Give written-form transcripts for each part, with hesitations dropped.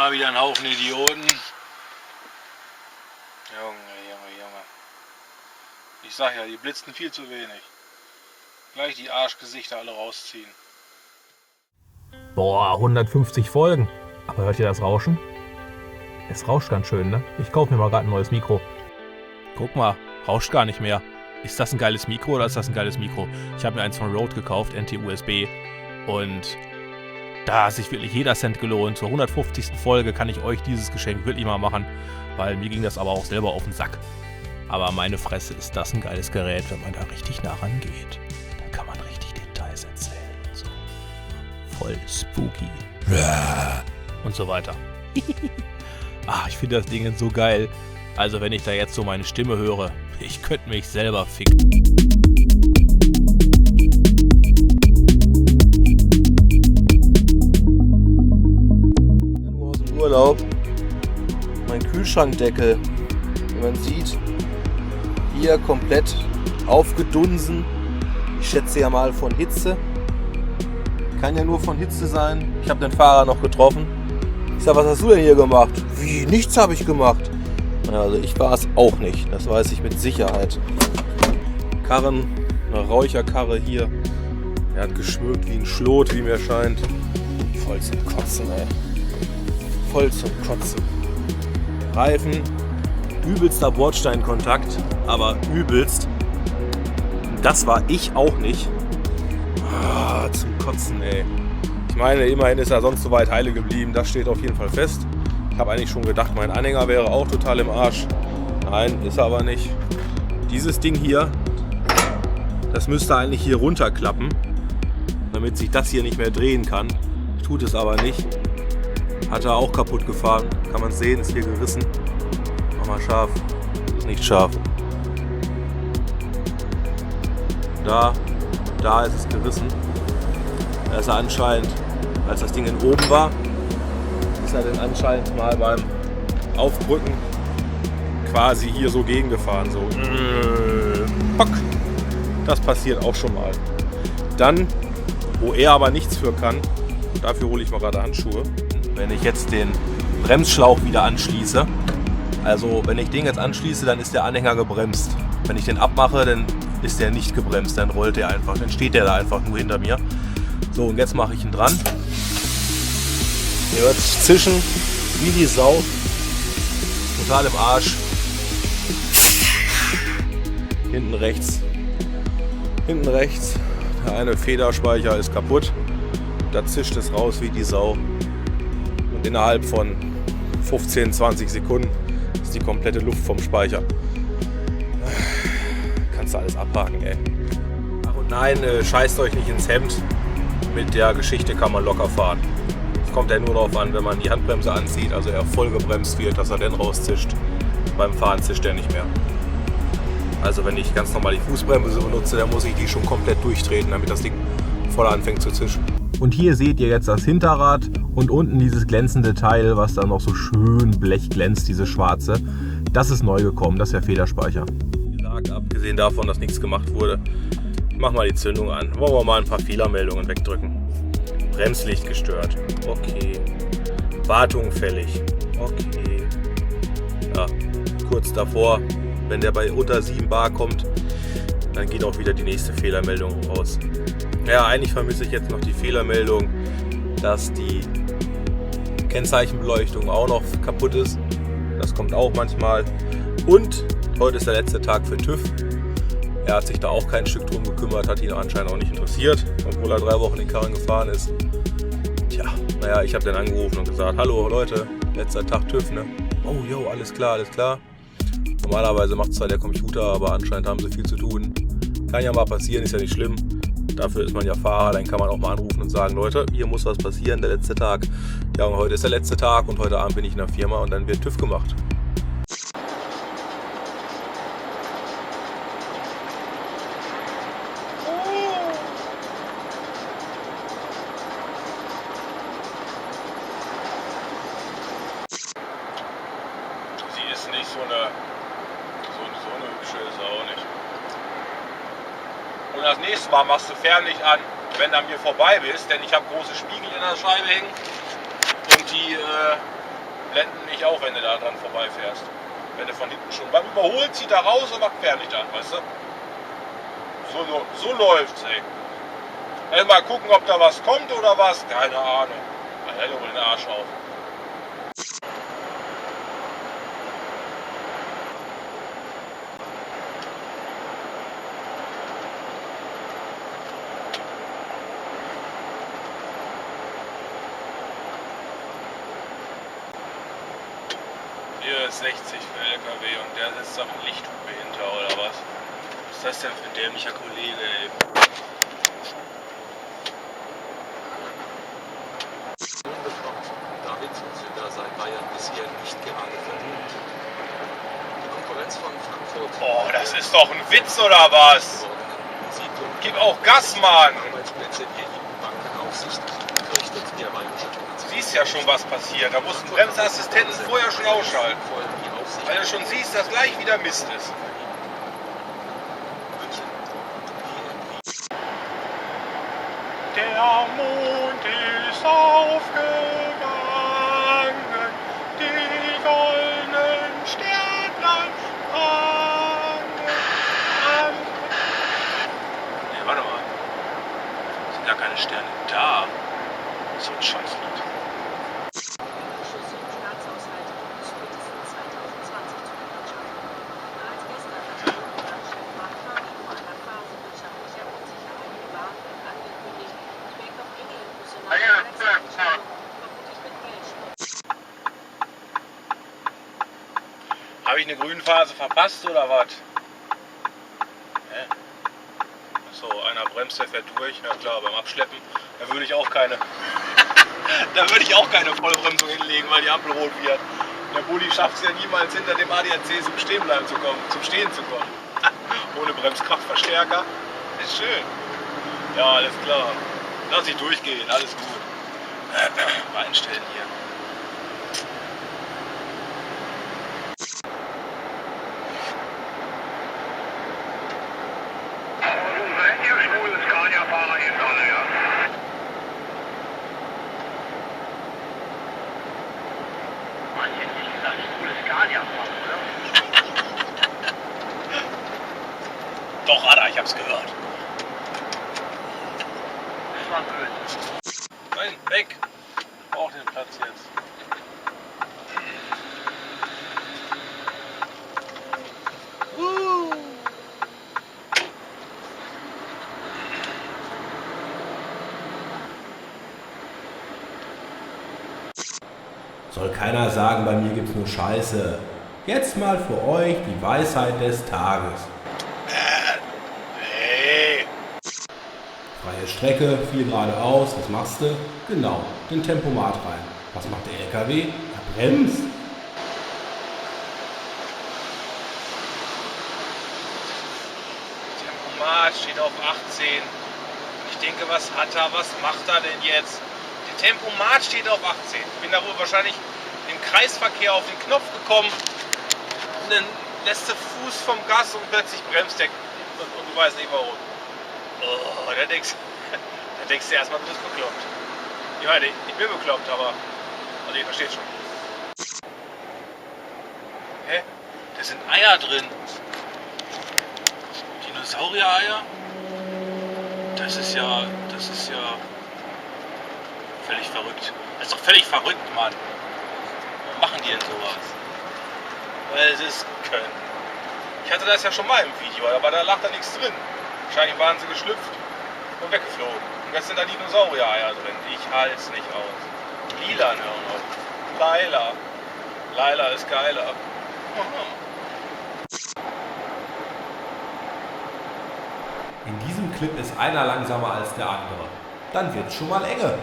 Mal wieder ein Haufen Idioten. Junge. Ich sag ja, die blitzen viel zu wenig. Gleich die Arschgesichter alle rausziehen. Boah, 150 Folgen. Aber hört ihr das Rauschen? Es rauscht ganz schön, ne? Ich kaufe mir mal gerade ein neues Mikro. Guck mal, rauscht gar nicht mehr. Ist das ein geiles Mikro oder ist das ein geiles Mikro? Ich habe mir eins von Rode gekauft, NT-USB. Und da hat sich wirklich jeder Cent gelohnt. Zur 150. Folge kann ich euch dieses Geschenk wirklich mal machen. Weil mir ging das aber auch selber auf den Sack. Aber meine Fresse, ist das ein geiles Gerät, wenn man da richtig nah rangeht. Dann kann man richtig Details erzählen und so. Voll spooky. Und so weiter. Ich finde das Ding so geil. Also wenn ich da jetzt so meine Stimme höre, ich könnte mich selber ficken. Nur aus dem Urlaub. Mein Kühlschrankdeckel, wie man sieht, hier komplett aufgedunsen. Ich schätze ja mal von Hitze. Kann ja nur von Hitze sein. Ich habe den Fahrer noch getroffen. Ich sag, was hast du denn hier gemacht? Wie? Nichts habe ich gemacht. Also ich war es auch nicht. Das weiß ich mit Sicherheit. Karren, eine Räucherkarre hier. Er hat geschmückt wie ein Schlot, wie mir scheint. Voll zum Kotzen, ey. Voll zum Kotzen. Reifen, übelster Bordsteinkontakt, aber übelst. Das war ich auch nicht. Zum Kotzen, ey. Ich meine, immerhin ist er sonst so weit heile geblieben. Das steht auf jeden Fall fest. Ich habe eigentlich schon gedacht, mein Anhänger wäre auch total im Arsch. Nein, ist er aber nicht. Dieses Ding hier, das müsste eigentlich hier runterklappen, damit sich das hier nicht mehr drehen kann. Tut es aber nicht. Hat er auch kaputt gefahren. Kann man sehen, ist hier gerissen. Mach mal scharf. Ist nicht scharf. Da ist es gerissen. Da ist er anscheinend, als das Ding oben war, ist er dann anscheinend mal beim Aufbrücken quasi hier so gegengefahren. So. Pock. Das passiert auch schon mal. Dann, wo er aber nichts für kann, dafür hole ich mal gerade Handschuhe. Wenn ich jetzt den Bremsschlauch wieder anschließe, also wenn ich den jetzt anschließe, dann ist der Anhänger gebremst. Wenn ich den abmache, dann ist der nicht gebremst, dann rollt der einfach, dann steht der da einfach nur hinter mir. So, und jetzt mache ich ihn dran. Ihr hört es zischen wie die Sau. Total im Arsch. Hinten rechts. Der eine Federspeicher ist kaputt. Da zischt es raus wie die Sau. Und innerhalb von 15, 20 Sekunden ist die komplette Luft vom Speicher. Kannst du alles abhaken, ey. Ach und nein, scheißt euch nicht ins Hemd. Mit der Geschichte kann man locker fahren. Es kommt ja nur darauf an, wenn man die Handbremse anzieht, also er voll gebremst wird, dass er dann rauszischt. Beim Fahren zischt er nicht mehr. Also wenn ich ganz normal die Fußbremse benutze, dann muss ich die schon komplett durchtreten, damit das Ding voll anfängt zu zischen. Und hier seht ihr jetzt das Hinterrad und unten dieses glänzende Teil, was dann noch so schön Blech glänzt, diese schwarze. Das ist neu gekommen, das ist der Federspeicher. Wie gesagt, abgesehen davon, dass nichts gemacht wurde, mach mal die Zündung an. Wollen wir mal ein paar Fehlermeldungen wegdrücken. Bremslicht gestört. Okay. Wartung fällig. Okay. Ja, kurz davor, wenn der bei unter 7 bar kommt, dann geht auch wieder die nächste Fehlermeldung raus. Ja, eigentlich vermisse ich jetzt noch die Fehlermeldung, dass die Kennzeichenbeleuchtung auch noch kaputt ist. Das kommt auch manchmal. Und heute ist der letzte Tag für TÜV. Er hat sich da auch kein Stück drum gekümmert, hat ihn anscheinend auch nicht interessiert, obwohl er 3 Wochen den Karren gefahren ist. Tja, naja, ich habe dann angerufen und gesagt, hallo Leute, letzter Tag TÜV, ne? Oh, jo, alles klar, alles klar. Normalerweise macht es zwar der Computer, aber anscheinend haben sie viel zu tun. Kann ja mal passieren, ist ja nicht schlimm. Dafür ist man ja Fahrer, dann kann man auch mal anrufen und sagen, Leute, hier muss was passieren, der letzte Tag. Ja, und heute ist der letzte Tag und heute Abend bin ich in der Firma und dann wird TÜV gemacht. Sie ist nicht so eine hübsche Sau, nicht? Und das nächste Mal machst du Fernlicht an, wenn du an mir vorbei bist, denn ich habe große Spiegel in der Scheibe hängen und die blenden nicht auf, wenn du da dran vorbeifährst. Wenn du von hinten schon beim Überholen zieht er raus und macht Querlicht an, weißt du? So läuft's, ey. Also mal gucken, ob da was kommt oder was. Keine Ahnung. Da hält wohl den Arsch auf. Hier ist 60 für LKW und der sitzt am Lichthupe hinter, oder was? Was ist das denn für ein dämlicher Kollege, ey? Unbekannt. David Zünder seit Bayern bisher nicht gerade verdient. Die Konkurrenz von Frankfurt. Oh, das ist doch ein Witz, oder was? Gib auch Gas, Mann! Arbeitsplätze der EU-Bankenaufsicht berichtet der bayerische Du siehst ja schon, was passiert. Da musst du Bremsassistenten vorher schon ausschalten. Weil du schon siehst, dass gleich wieder Mist ist. Der Mond ist aufgegangen, die goldenen Sternlein prangen. Ne, warte mal. Sind gar keine Sterne da. So ein Scheißlied. Staatshaushalt bis spätestens 2020 zu bewirtschaften. Bereits gestern hat der Bundesratschef Mark Carney vor einer Phase wirtschaftlicher Unsicherheit gewarnt und angekündigt, die Bank of England müsse nach der Brexit-Entscheidung vermutlich mit Geld sprechen. Habe ich eine Grünphase verpasst oder was? Hä? Achso, einer bremst, der fährt durch. Ja klar, beim Abschleppen, da würde ich auch keine Vollbremsung hinlegen, weil die Ampel rot wird. Der Bulli schafft es ja niemals hinter dem ADAC zum Stehen bleiben zu kommen, zum Stehen zu kommen. Ohne Bremskraftverstärker. Ist schön. Ja, alles klar. Lass ich durchgehen, alles gut. Mal einstellen hier. Doch, Ada, ich hab's gehört. Das war böse. Nein, weg. Ich brauch den Platz jetzt. Soll keiner sagen, bei mir gibt's nur Scheiße. Jetzt mal für euch die Weisheit des Tages. Hey. Freie Strecke, viel geradeaus, was machst du? Genau, den Tempomat rein. Was macht der LKW? Er bremst. Tempomat steht auf 18. Ich denke, was hat er, was macht er denn jetzt? Der Tempomat steht auf 18. Ich bin da wohl wahrscheinlich im Kreisverkehr auf den Knopf gekommen. Und dann lässt der Fuß vom Gas und plötzlich bremst der. Und du weißt nicht warum. Oh, da denkst du erstmal, du bist bekloppt. Ich meine, ich bin bekloppt, aber. Also ihr versteht schon. Hä? Da sind Eier drin. Dinosaurier-Eier? Das ist ja völlig verrückt. Das ist doch völlig verrückt, Mann. Warum machen die denn sowas? Weil sie es können. Ich hatte das ja schon mal im Video, aber da lag da nichts drin. Wahrscheinlich waren sie geschlüpft und weggeflogen. Und jetzt sind da Dinosaurier-Eier drin. Ich halte es nicht aus. Lila ne noch. Laila. Laila ist geiler. In diesem Clip ist einer langsamer als der andere. Dann wird's schon mal enge.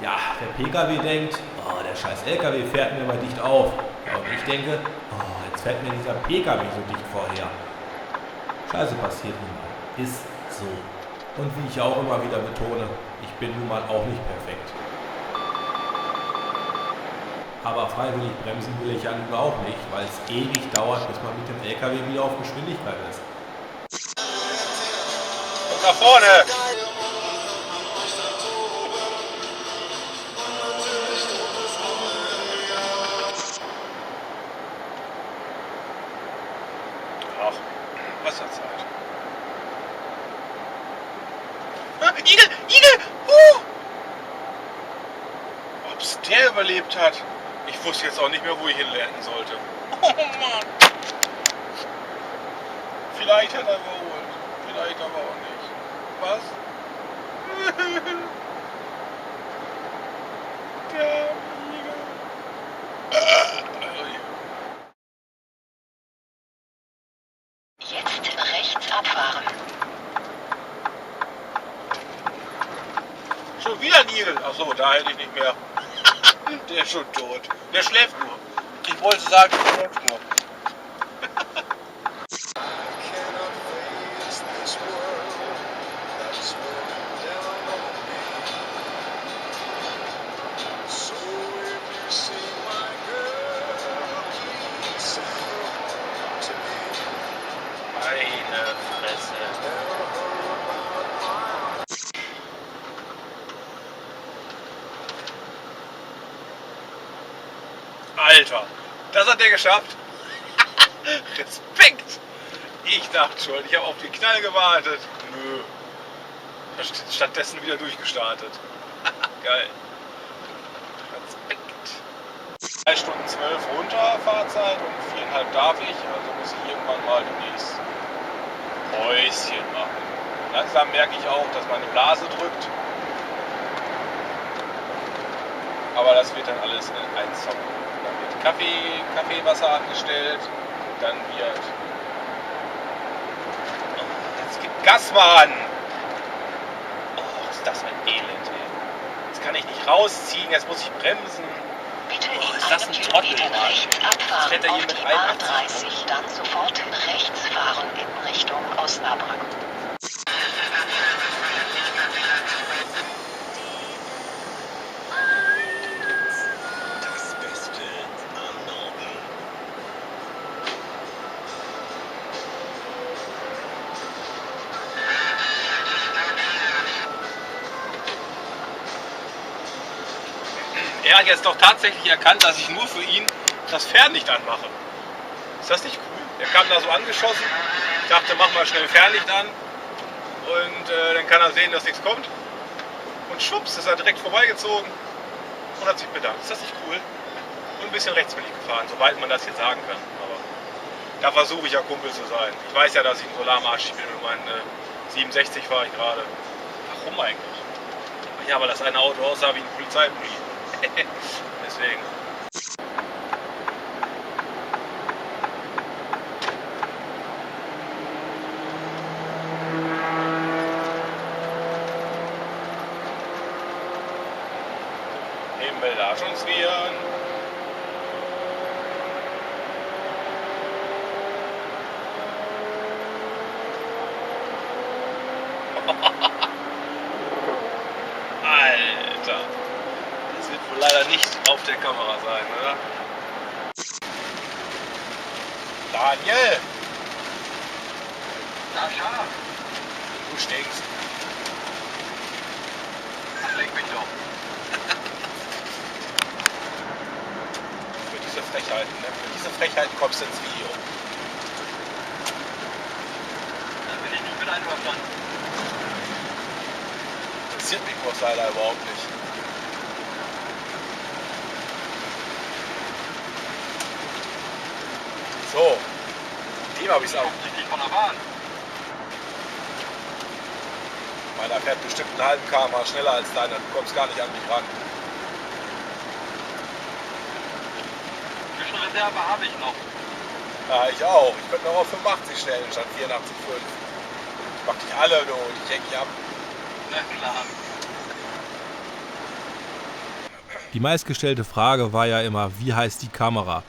Ja, der PKW denkt, oh, der scheiß LKW fährt mir mal dicht auf. Ja, und ich denke, oh, jetzt fährt mir dieser PKW so dicht vorher. Scheiße passiert nun mal. Ist so. Und wie ich auch immer wieder betone, ich bin nun mal auch nicht perfekt. Aber freiwillig bremsen will ich ja nun auch nicht, weil es ewig dauert, bis man mit dem LKW wieder auf Geschwindigkeit ist. Und nach vorne! Igel! Igel! Ob's der überlebt hat? Ich wusste jetzt auch nicht mehr, wo ich hinlanden sollte. Oh Mann! Vielleicht hat er überholt. Vielleicht aber auch nicht. Was? Der Igel. Jetzt rechts abfahren. Schon wieder ein Igel. Achso, da hätte ich nicht mehr. Der ist schon tot. Der schläft nur. Ich wollte sagen, der schläft nur. Meine Fresse. Alter, das hat der geschafft. Respekt. Ich dachte schon, ich habe auf den Knall gewartet. Nö. Stattdessen wieder durchgestartet. Geil. Respekt. 3 Stunden 12 runter Fahrzeit und 4,5 darf ich. Also muss ich irgendwann mal demnächst Päuschen machen. Langsam merke ich auch, dass meine Blase drückt. Aber das wird dann alles ein Song. Dann wird Kaffeewasser angestellt. Dann wird... Jetzt gibt Gas mal an! Oh, ist das ein Elend, ey. Jetzt kann ich nicht rausziehen, jetzt muss ich bremsen. Bitte Oh, in ist das ein einem Trottel, Kilometer Mann. rechts Jetzt abfahren fährt er hier auf mit die 81. A30, dann sofort rechts fahren in Richtung Osnabrück. Das Beste am Norden. Er hat jetzt doch tatsächlich erkannt, dass ich nur für ihn das Fernlicht anmache. Ist das nicht cool? Er kam da so angeschossen. Ich dachte, mach mal schnell Fernlicht an. Und dann kann er sehen, dass nichts kommt. Und schwupps, ist er direkt vorbeigezogen und hat sich bedankt. Ist das nicht cool? Und ein bisschen rechts bin ich gefahren, soweit man das jetzt sagen kann. Aber da versuche ich ja Kumpel zu sein. Ich weiß ja, dass ich ein Solarmarsch bin. Mit meinen 67 fahre ich gerade. Warum eigentlich? Ja, weil das eine Auto aussah wie ein Polizeibully. Deswegen. Himmel, da schon Zwirn. Alter. Das wird wohl leider nicht auf der Kamera sein, oder? Daniel! Sascha, Du stinkst. ach, leg mich doch. Für diese Frechheiten, ne? Für diese Frechheiten kommst du ins Video. Da bin ich nicht mit einverstanden. Interessiert mich bloß leider überhaupt nicht. So, dem habe ich es auch. Richtig von der Bahn. Meiner fährt bestimmt einen halben km/h schneller als deiner. Du kommst gar nicht an mich ran. Zwischenreserve habe ich noch. Ja, ich auch. Ich könnte noch auf 85 stellen statt 84,5. Ich mach dich alle durch. Ich häng dich ab. Na klar. Die meistgestellte Frage war ja immer, wie heißt die Kamera?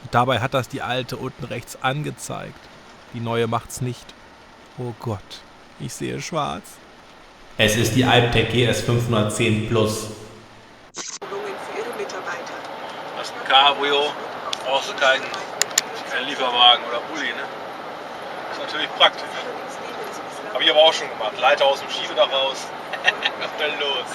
Und dabei hat das die alte unten rechts angezeigt. Die neue macht's nicht. Oh Gott, ich sehe schwarz. Es ist die Alptec GS 510 Plus. Für Ihre Mitarbeiter. Das ist ein Cabrio. Brauchst du keinen Lieferwagen oder Bulli, ne? Ist natürlich praktisch. Habe ich aber auch schon gemacht. Leiter aus dem Schiebedach raus. Was ist denn los?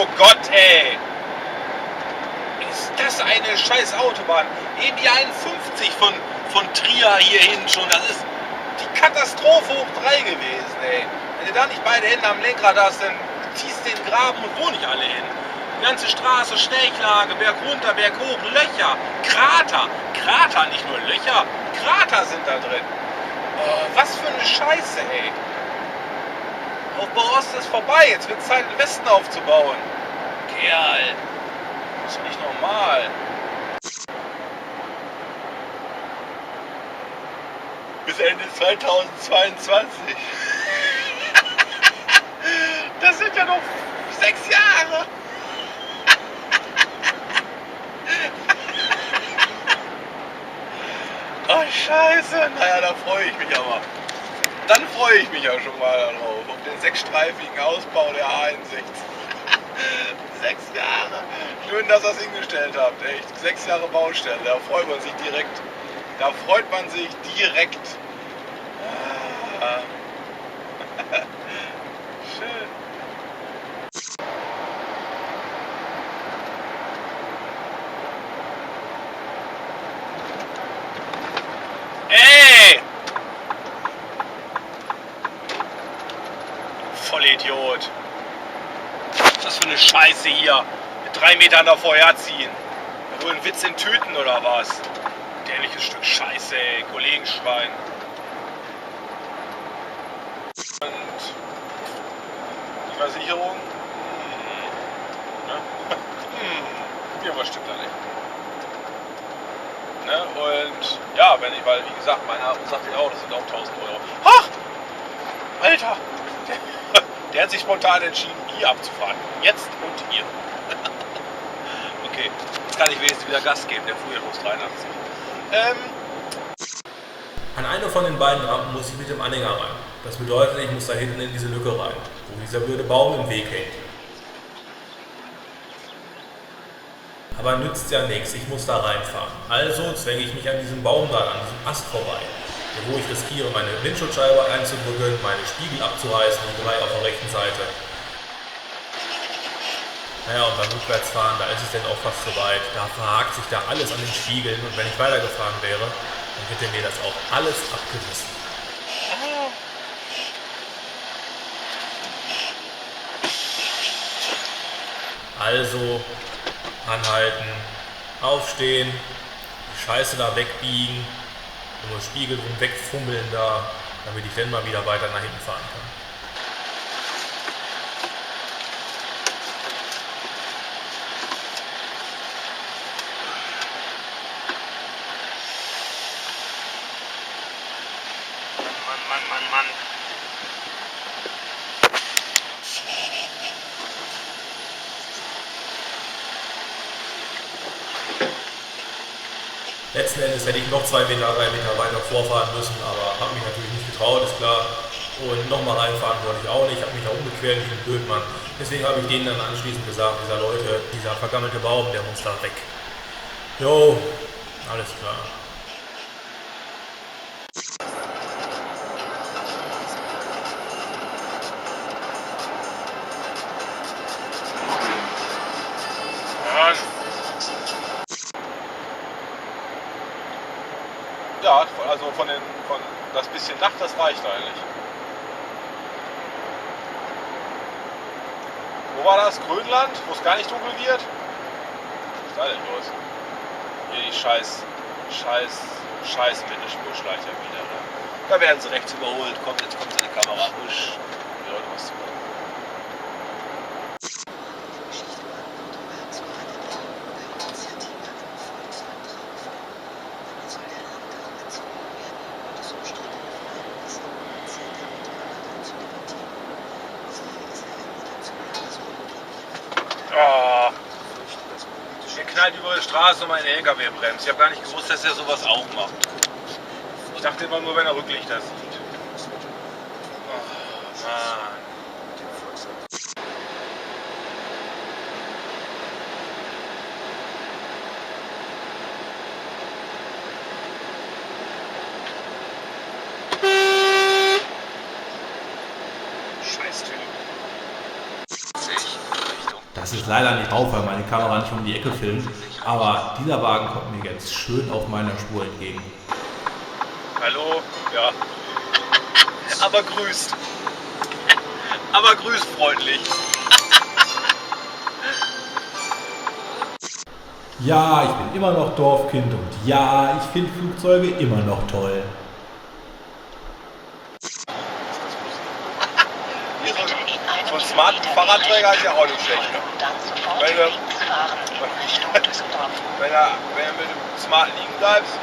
Oh Gott, ey. Ist das eine scheiß Autobahn? Eben die 51 von Trier hier hin schon. Das ist die Katastrophe hoch 3 gewesen, ey. Wenn du da nicht beide Hände am Lenkrad hast, dann ziehst du den Graben und wo nicht alle hin. Die ganze Straße, Schnelllage, Berg runter, Berg hoch, Löcher, Krater, nicht nur Löcher, Krater sind da drin. Oh, was für eine Scheiße, ey. Aufbau Ost ist vorbei, jetzt wird es Zeit, den Westen aufzubauen. Kerl, das ist nicht normal. Bis Ende 2022. Das sind ja noch 6 Jahre. Oh Scheiße, naja, da freue ich mich aber. Dann freue ich mich ja schon mal darauf, auf den 6-streifigen Ausbau der A61. 6 Jahre. Schön, dass ihr es hingestellt habt, echt. 6 Jahre Baustelle, da freut man sich direkt. Ah. Schön. Ey! Vollidiot. Was ist das für eine Scheiße hier? Mit 3 Metern davor herziehen. Wohl ein Witz in Tüten oder was? Dämliches Stück Scheiße, ey. Kollegenschwein. Und die Versicherung? Ne? Irgendwas stimmt da nicht. Ne? Und ja, weil wie gesagt, meiner sagt ja auch, das sind auch 1000 Euro. Ach! Alter! Der hat sich spontan entschieden, hier abzufahren. Jetzt und hier. Okay, jetzt kann ich wenigstens wieder Gas geben, der fuhr ja los 83. An eine von den beiden Rampen muss ich mit dem Anhänger rein. Das bedeutet, ich muss da hinten in diese Lücke rein, wo dieser blöde Baum im Weg hängt. Aber nützt ja nichts, ich muss da reinfahren. Also zwänge ich mich an diesem Baum da, an diesem Ast vorbei, wo ich riskiere, meine Windschutzscheibe einzudrücken, meine Spiegel abzureißen, die 3 auf der rechten Seite. Naja, und beim Rückwärtsfahren, da ist es dann auch fast soweit. Da verhakt sich da alles an den Spiegeln und wenn ich weitergefahren wäre, dann hätte mir das auch alles abgerissen. Also anhalten, aufstehen, die Scheiße da wegbiegen, um den Spiegel rum wegfummeln da, damit ich dann mal wieder weiter nach hinten fahren kann. Mann. Letzten Endes hätte ich noch 2 Meter, 3 Meter weiter vorfahren müssen, aber habe mich natürlich nicht getraut, ist klar. Und nochmal reinfahren wollte ich auch nicht, habe mich da umgequert wie ein Blödmann. Deswegen habe ich denen dann anschließend gesagt, dieser vergammelte Baum, der muss da weg. Jo, alles klar. Ja, also von das bisschen Dach, das reicht eigentlich. Wo war das? Grönland? Wo es gar nicht dunkel wird? Was ist da denn los? Hier die scheiß Mittelspurschleicher wieder. Ne? Da werden sie rechts überholt. Kommt, jetzt kommt seine Kamera. Usch. Die Leute was zu machen. Oh. Der knallt über die Straße und meine LKW bremst. Ich habe gar nicht gewusst, dass er sowas auch macht. Ich dachte immer nur, wenn er Rücklichter sieht. Oh, Mann. Das ist leider nicht drauf, weil meine Kamera nicht um die Ecke filmt. Aber dieser Wagen kommt mir jetzt schön auf meiner Spur entgegen. Hallo? Ja. Aber grüßt. Aber grüßt freundlich. Ja, ich bin immer noch Dorfkind und ja, ich finde Flugzeuge immer noch toll. Hier so ein smarten Fahrradträger ist ja auch nicht schlecht. Ne? Wenn du mit dem Smart liegen bleibst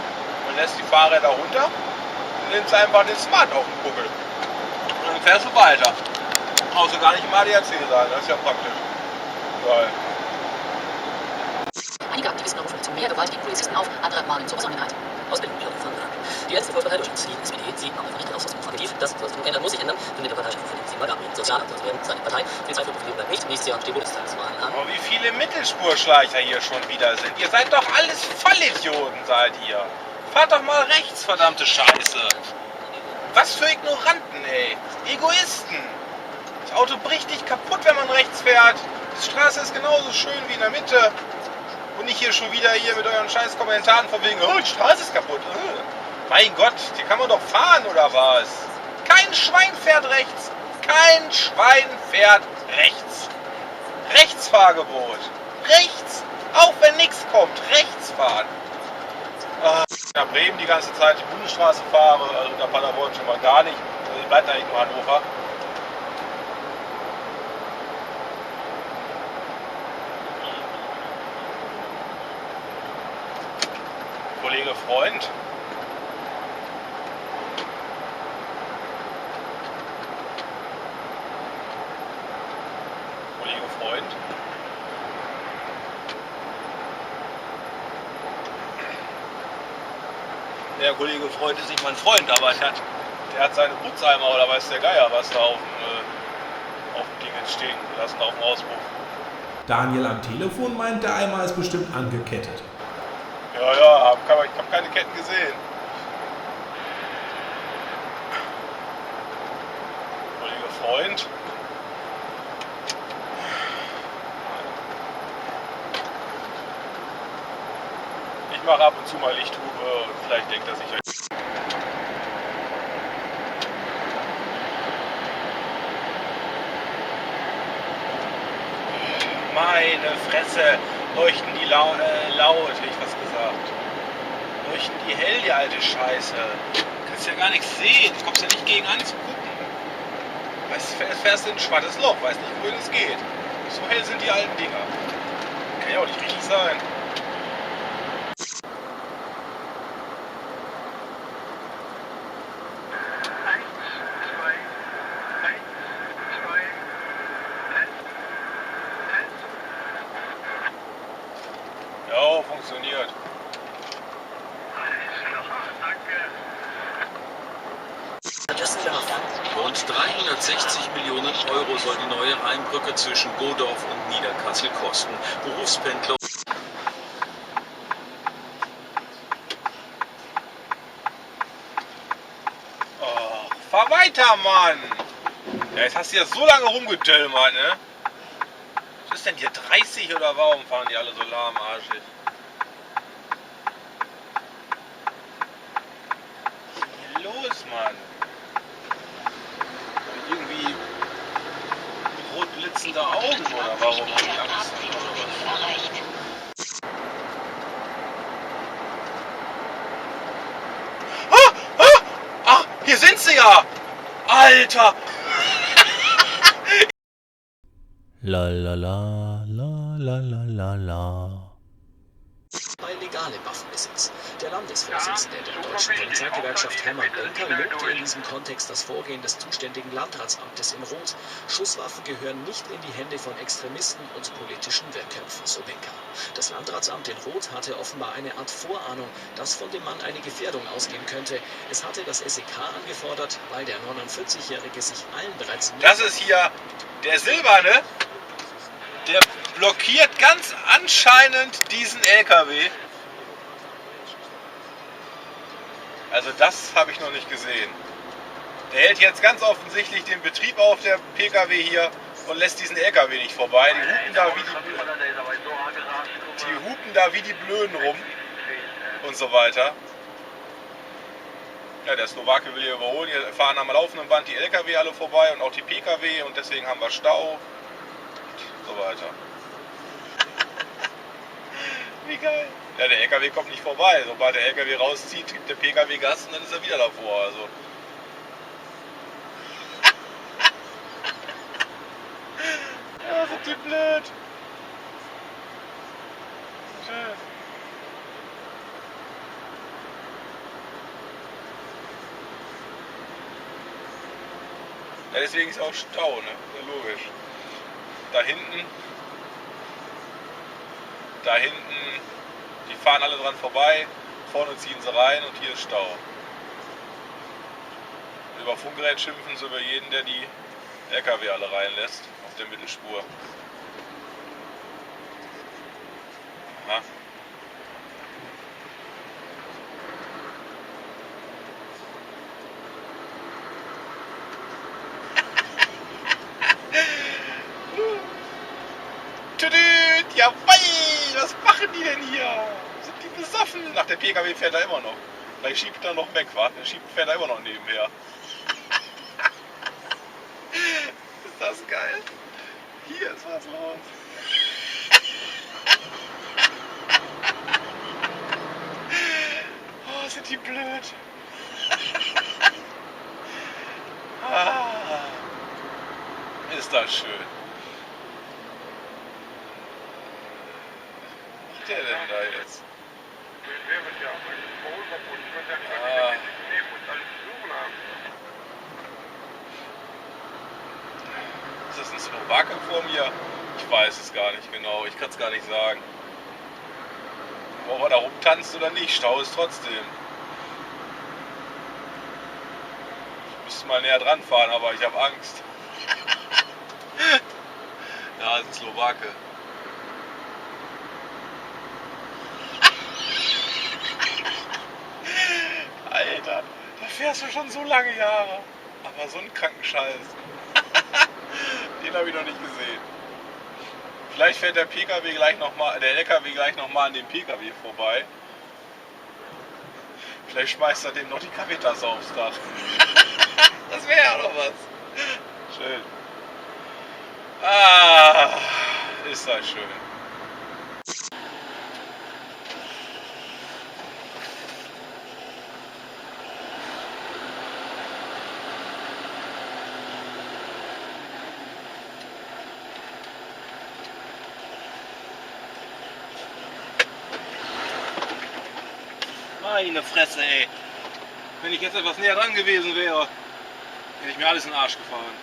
und lässt die Fahrräder runter, dann nimmst du einfach den Smart auf den Buckel. Und dann fährst du weiter. Brauchst du gar nicht im ADAC sein, das ist ja praktisch. Geil. Einige Aktivisten rufen zu mehr Gewalt gegen Polizisten auf, andere mahnen zur Besonnenheit. Ausbildung Claudia von Frank. Die letzte Volkspartei Deutschlands, die SPD, sieht auch einfach nicht mehr aus dem Konservativ. Das soll sich ändern, muss sich ändern, findet der Parteichef von Simba Gabriel. Sozialamt werden seine Partei. Polizeiführung bleibt nicht. Nächstes Jahr stehen Bundestagswahlen an. Aber wie viele Mittelspurschleicher hier schon wieder sind. Ihr seid doch alles Vollidioten, seid ihr. Fahrt doch mal rechts, verdammte Scheiße. Was für Ignoranten, ey. Egoisten. Das Auto bricht dich kaputt, wenn man rechts fährt. Die Straße ist genauso schön wie in der Mitte. Und nicht hier schon wieder hier mit euren scheiß Kommentaren von wegen, oh, die Straße ist kaputt. Mein Gott, hier kann man doch fahren, oder was? Kein Schwein fährt rechts. Kein Schwein fährt rechts. Rechtsfahrgebot. Rechts. Auch wenn nichts kommt. Rechts fahren. Nach Bremen die ganze Zeit die Bundesstraße fahre, also nach Paderborn schon mal gar nicht. Also bleibt eigentlich nur Hannover. Kollege Freund. Kollege Freund. Der Kollege Freund ist nicht mein Freund, aber der hat seine Putzeimer oder weiß der Geier, was da auf dem Ding jetzt stehen gelassen, auf dem Auspuff. Daniel am Telefon meint, der Eimer ist bestimmt angekettet. Ja, ich habe keine Ketten gesehen. Kollege Freund. Ich mache ab und zu mal Lichthupe und vielleicht denkt er sich euch. Meine Fresse, leuchten die laut, hätte ich was gesagt. Leuchten die hell, die alte Scheiße. Kannst ja gar nichts sehen, du kommst ja nicht gegen anzugucken. Weißt, fährst in ein schwattes Loch, weißt nicht, wohin es geht. So hell sind die alten Dinger. Kann ja auch nicht richtig sein. Ja, funktioniert. Rund 360 Millionen Euro soll die neue Rheinbrücke zwischen Godorf und Niederkassel kosten. Berufspendler. Oh, fahr weiter, Mann! Ja, jetzt hast du ja so lange rumgedöllmert, ne? Was ist denn hier 30 oder warum fahren die alle so lahmarschig? Was ist denn hier los, Mann? Irgendwie rot blitzende Augen oder warum haben die Angst? Ah, hier sind sie ja! Alter! La la la la la la la la. Bei legalem Waffenbesitz. Der Landesvorsitzende der deutschen Polizeigewerkschaft Hermann Benker lobte in diesem Kontext das Vorgehen des zuständigen Landratsamtes in Roth. Schusswaffen gehören nicht in die Hände von Extremisten und politischen Wehrköpfen, so Benker. Das Landratsamt in Roth hatte offenbar eine Art Vorahnung, dass von dem Mann eine Gefährdung ausgehen könnte. Es hatte das SEK angefordert, weil der 49-Jährige sich allen bereits... Das ist hier der Silberne. Der blockiert ganz anscheinend diesen LKW. Also das habe ich noch nicht gesehen. Der hält jetzt ganz offensichtlich den Betrieb auf, der PKW hier. und lässt diesen LKW nicht vorbei. Die hupen da wie die Blöden rum und so weiter. Ja, der Slowake will hier überholen. Hier fahren am laufenden Band die LKW alle vorbei und auch die PKW und deswegen haben wir Stau und so weiter. Wie geil. Ja, der LKW kommt nicht vorbei. Sobald der LKW rauszieht, gibt der PKW Gas und dann ist er wieder davor. Also. Ja, sind die blöd. Schön. Ja, deswegen ist auch Stau, ne? Ja, logisch. Da hinten, die fahren alle dran vorbei, vorne ziehen sie rein und hier ist Stau. Über Funkgerät schimpfen sie über jeden, der die LKW alle reinlässt auf der Mittelspur. Aha. Ja, was machen die denn hier? Sind die besoffen? Ach, der PKW fährt da immer noch. Vielleicht schiebt er noch weg, wa? Der fährt da immer noch nebenher. Ist das geil? Hier ist was los. Oh, sind die blöd. Ah, ist das schön. Was macht der denn da jetzt? Ah. Ist das ein Slowake vor mir? Ich weiß es gar nicht genau, ich kann es gar nicht sagen. Ob er da rumtanzt oder nicht, Stau ist trotzdem. Ich müsste mal näher dran fahren, aber ich habe Angst. Ja, ist ein Slowake. Alter, da fährst du schon so lange Jahre. Aber so einen kranken Scheiß. Den habe ich noch nicht gesehen. Vielleicht fährt der LKW gleich nochmal an dem PKW vorbei. Vielleicht schmeißt er dem noch die Kaffeetasse aufs Dach. Das wäre ja noch was. Schön. Ah, ist das schön. Meine Fresse, ey. Wenn ich jetzt etwas näher dran gewesen wäre, hätte ich mir alles in den Arsch gefahren.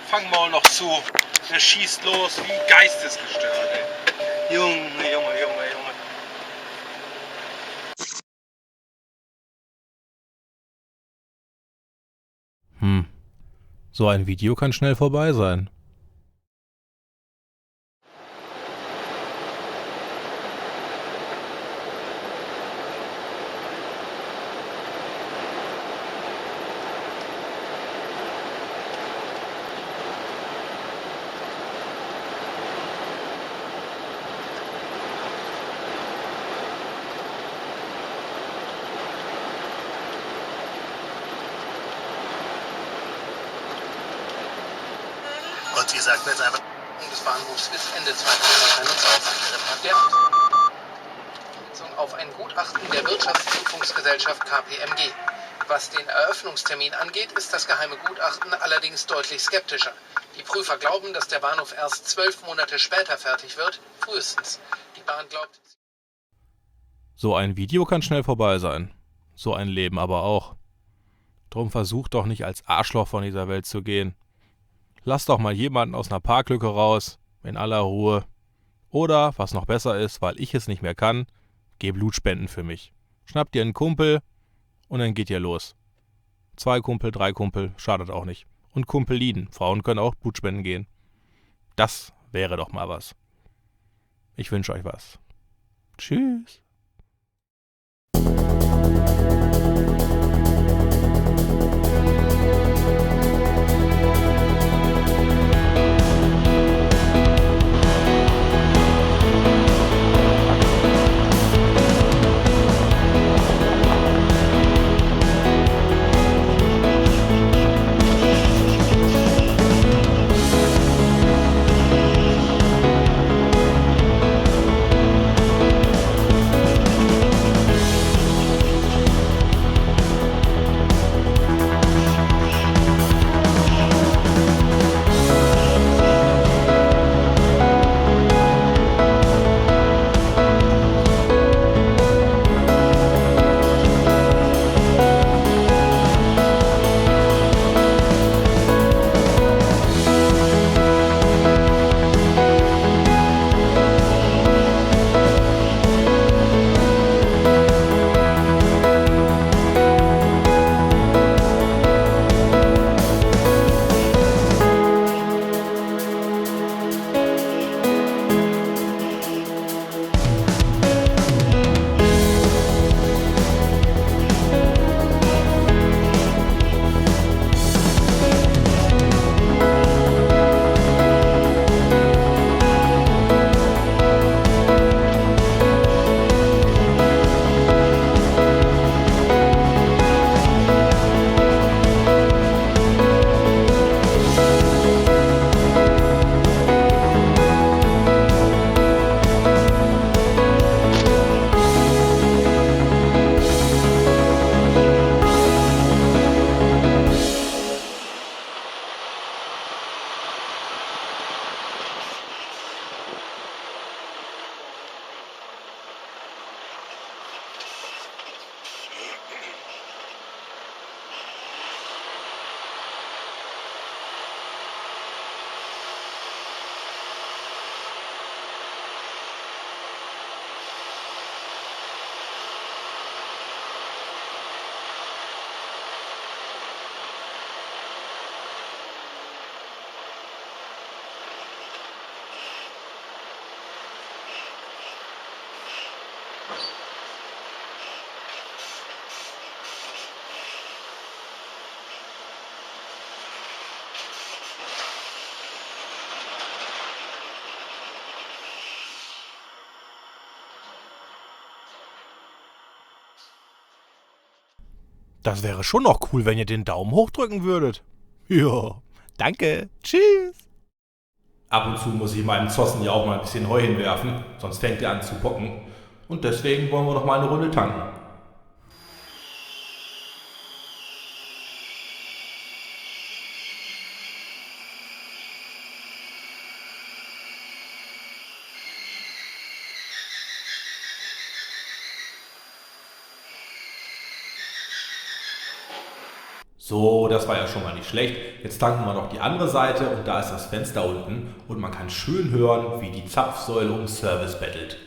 Fangmaul noch zu. Der schießt los wie geistesgestört, ey. Junge. So ein Video kann schnell vorbei sein. Und Sie sagten jetzt einfach, des Bahnhofs bis Ende 2021 repariert. Auf ein Gutachten der Wirtschaftsprüfungsgesellschaft KPMG. Was den Eröffnungstermin angeht, ist das geheime Gutachten allerdings deutlich skeptischer. Die Prüfer glauben, dass der Bahnhof erst 12 Monate später fertig wird, frühestens. Die Bahn glaubt... So ein Video kann schnell vorbei sein. So ein Leben aber auch. Drum versucht doch nicht als Arschloch von dieser Welt zu gehen. Lass doch mal jemanden aus einer Parklücke raus, in aller Ruhe. Oder, was noch besser ist, weil ich es nicht mehr kann, geh Blutspenden für mich. Schnapp dir einen Kumpel und dann geht ihr los. 2 Kumpel, 3 Kumpel, schadet auch nicht. Und Kumpeliden, Frauen können auch Blutspenden gehen. Das wäre doch mal was. Ich wünsche euch was. Tschüss. Das wäre schon noch cool, wenn ihr den Daumen hoch drücken würdet. Ja, danke. Tschüss. Ab und zu muss ich meinem Zossen ja auch mal ein bisschen Heu hinwerfen, sonst fängt er an zu pocken. Und deswegen wollen wir noch mal eine Runde tanken. So, das war ja schon mal nicht schlecht. Jetzt tanken wir noch die andere Seite und da ist das Fenster unten und man kann schön hören, wie die Zapfsäule um Service bettelt.